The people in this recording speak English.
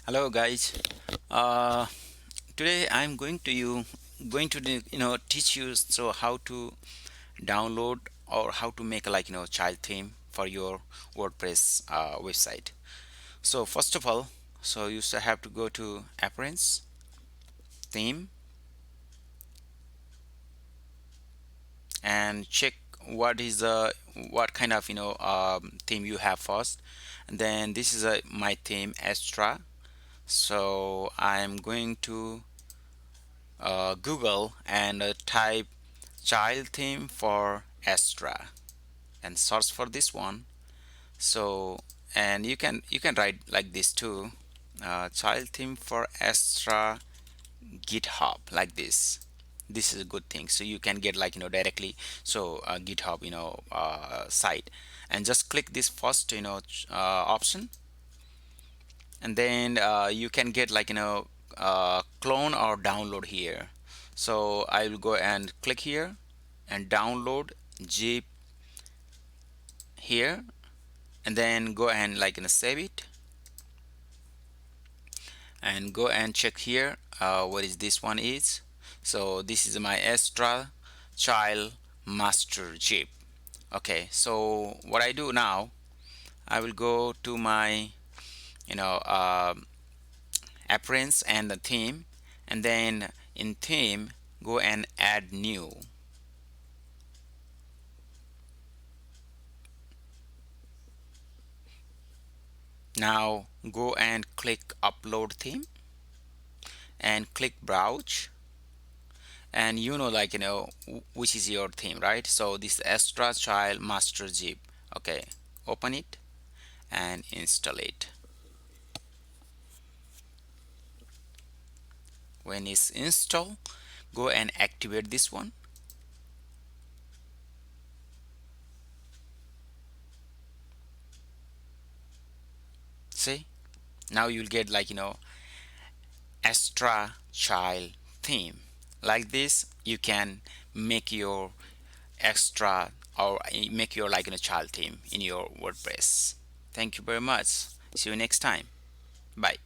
Hello guys. Uh, Today I'm going to teach you how to download or how to make child theme for your WordPress website. So first of all, you have to go to Appearance, Theme, and check what kind of theme you have first. And then this is my theme Astra. So I'm going to Google and type child theme for Astra and search for this one. So and you can write like this too, child theme for Astra GitHub like this. This is a good thing. So you can get directly GitHub site, and just click this first option, and then you can get clone or download here. So I will go and click here and download zip here, and then go and save it, and go and check here what is this one is. So this is my Astra child master zip. Okay, so what I do now, I will go to my you know uh, appearance and the theme, and then in theme go and add new. Now go and click upload theme and click browse, and which is your theme, right? So this Astra child master zip. Okay, open it and install it. When it's installed, go and activate this one. See, now you'll get Astra child theme. Like this you can make your extra or make your child theme in your WordPress. Thank you very much. See you next time. Bye.